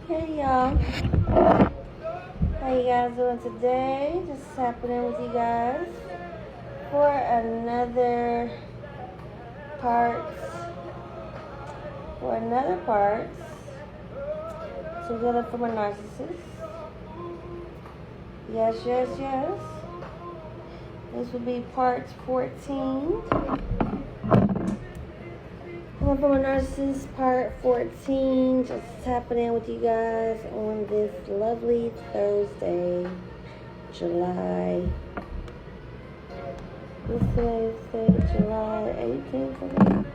Hey y'all, how you guys doing today? Just happening with you guys for another part, together from a narcissist. Yes, yes, yes. This will be part 14. Coming from a narcissist, part 14. Just happening with you guys on this lovely Thursday, July. What's today's date? July 18th, I think.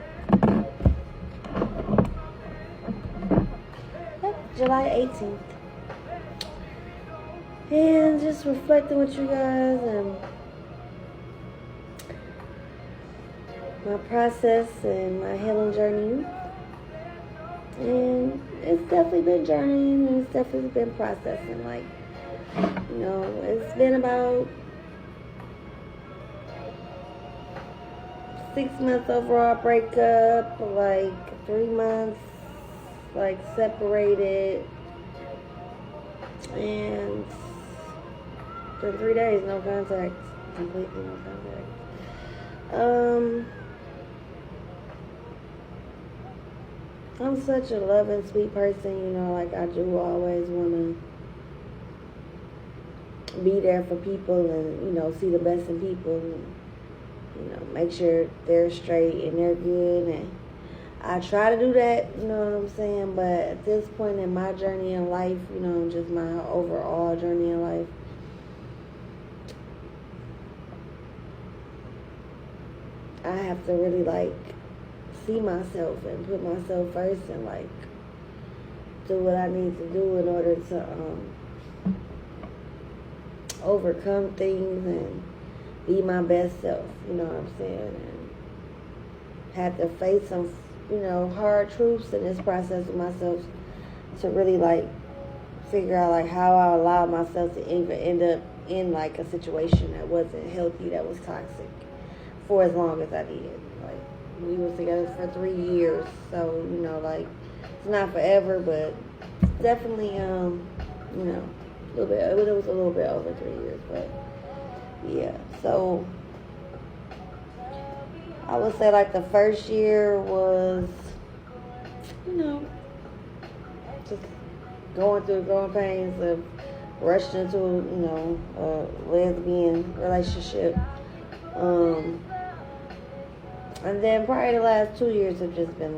Yep, July 18th. And just reflecting with you guys and my process and my healing journey. And it's definitely been journeying and it's definitely been processing. Like, it's been about 6 months overall breakup, like 3 months like separated, and for 3 days no contact, completely no contact. I'm such a loving, sweet person, like I do always want to be there for people and, see the best in people and, make sure they're straight and they're good. And I try to do that, you know what I'm saying? But at this point in my journey in life, just my overall journey in life, I have to really, see myself and put myself first and, do what I need to do in order to overcome things and be my best self, you know what I'm saying? And had to face some, hard truths in this process with myself to really, figure out, how I allowed myself to even end up in, a situation that wasn't healthy, that was toxic, for as long as I did. We was together for 3 years, so, it's not forever, but definitely, a little bit, it was a little bit over 3 years, but, yeah, so, I would say, the first year was, just going through growing pains of rushing into, a lesbian relationship, and then probably the last 2 years have just been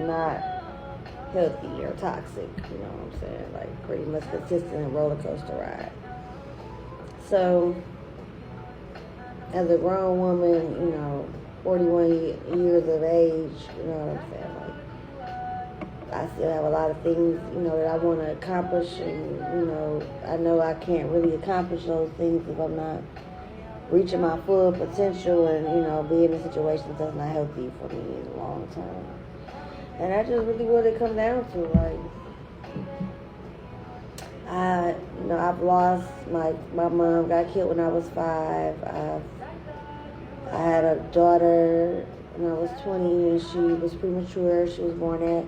not healthy or toxic, you know what I'm saying? Pretty much consistent roller coaster ride. So, as a grown woman, 41 years of age, you know what I'm saying? I still have a lot of things, that I want to accomplish, and, I know I can't really accomplish those things if I'm not reaching my full potential and, being in situations that's not healthy for me in the long term. And that's just really what it comes down to. I've lost my mom got killed when I was 5. I had a daughter when I was 20 and she was premature. She was born at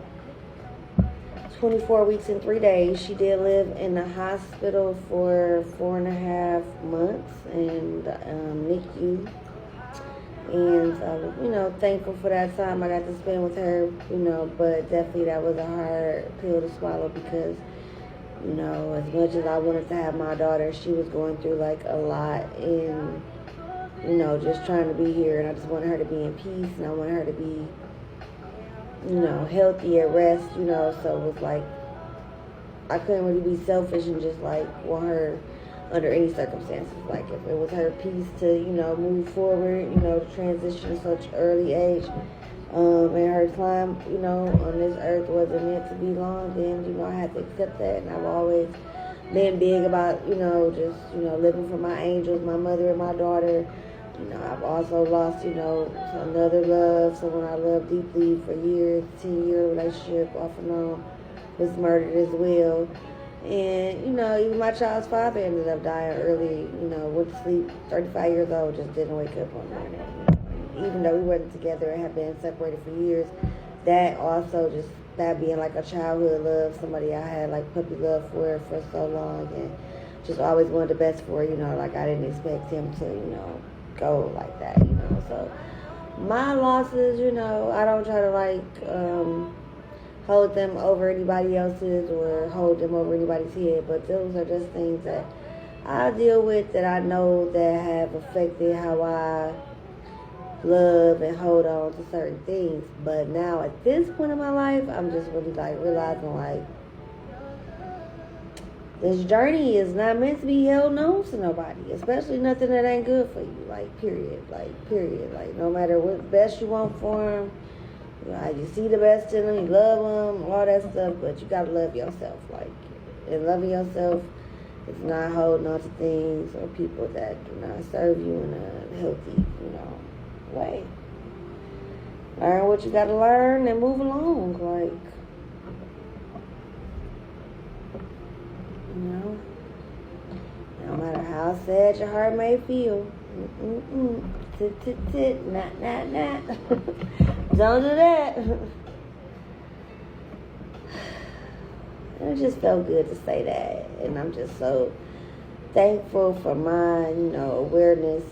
24 weeks and 3 days. She did live in the hospital for 4.5 months and NICU. And thankful for that time I got to spend with her, but definitely that was a hard pill to swallow because, as much as I wanted to have my daughter, she was going through a lot and, just trying to be here, and I just wanted her to be in peace and I wanted her to be healthy at rest, so it was I couldn't really be selfish and just want her under any circumstances. If it was her piece to, move forward, to transition at such early age, and her time, on this earth wasn't meant to be long, then, I had to accept that. And I've always been big about, just, living for my angels, my mother and my daughter. I've also lost, another love, someone I loved deeply for years, 10-year relationship off and on, was murdered as well. And, even my child's father ended up dying early, went to sleep, 35 years old, just didn't wake up one morning. Even though we weren't together and had been separated for years, that also just that being like a childhood love, somebody I had like puppy love for so long, and just always wanted the best for, like I didn't expect him to, go like that, So my losses, I don't try to like hold them over anybody else's or hold them over anybody's head, but those are just things that I deal with that I know that have affected how I love and hold on to certain things. But now at this point in my life, I'm just really like realizing like this journey is not meant to be held on to nobody, especially nothing that ain't good for you. Like period. Like no matter what best you want for them, you see the best in them, you love them, all that stuff, but you gotta love yourself. Like, and loving yourself is not holding on to things or people that do not serve you in a healthy, way. Learn what you gotta learn and move along. Like, no matter how sad your heart may feel, tit, not. Don't do that. It just felt good to say that, and I'm just so thankful for my, awareness.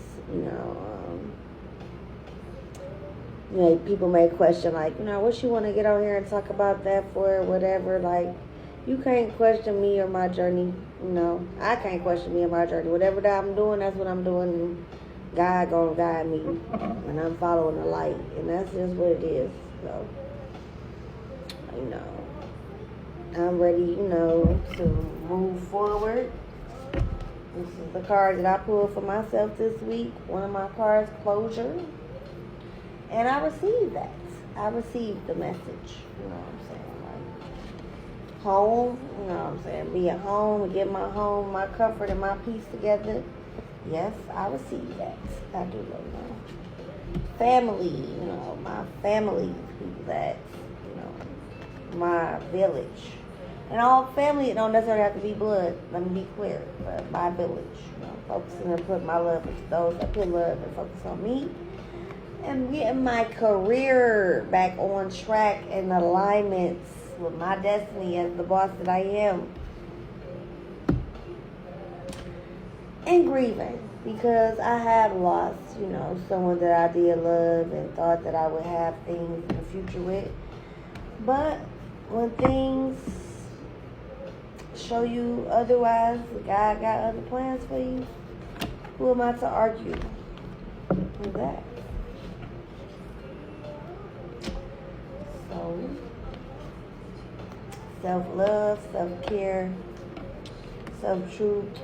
People may question like, what you want to get on here and talk about that for, or whatever. Like, you can't question me or my journey. I can't question me or my journey. Whatever that I'm doing, that's what I'm doing. And God gonna guide me, and I'm following the light, and that's just what it is. So, I'm ready, to move forward. This is the card that I pulled for myself this week. One of my cards, closure. And I received that. I received the message, Like, home, be at home, get my home, my comfort, and my peace together. Yes, I received that. I do love family, my family, people that, my village. And all family, it don't necessarily have to be blood. Let me be clear. But my village, focusing and putting my love into those that put love and focus on me. And getting my career back on track and alignments with my destiny as the boss that I am. And grieving, because I have lost, someone that I did love and thought that I would have things in the future with. But when things show you otherwise, God got other plans for you, who am I to argue with that? So, self-love, self-care, self-truth,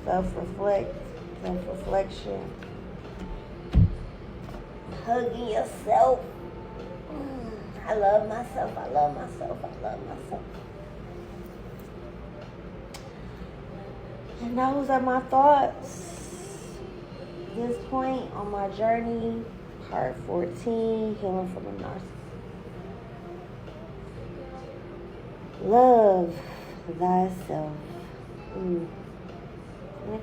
self-reflection, hugging yourself. I love myself. And those are my thoughts. This point on my journey, part 14, healing from a narcissist. Love thyself. And it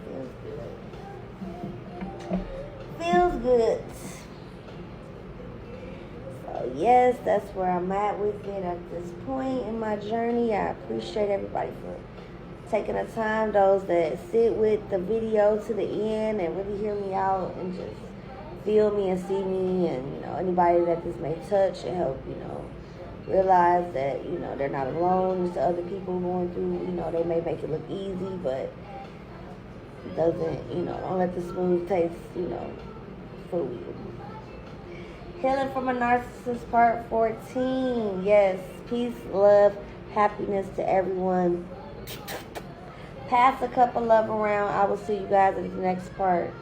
feels good. So yes, that's where I'm at with it at this point in my journey. I appreciate everybody for taking the time, those that sit with the video to the end and really hear me out and just feel me and see me, and anybody that this may touch and help, realize that, they're not alone. There's other people going through, they may make it look easy, but it doesn't, don't let the smooth taste, fool you. Healing from a Narcissist, part 14. Yes, peace, love, happiness to everyone. Pass a cup of love around. I will see you guys in the next part.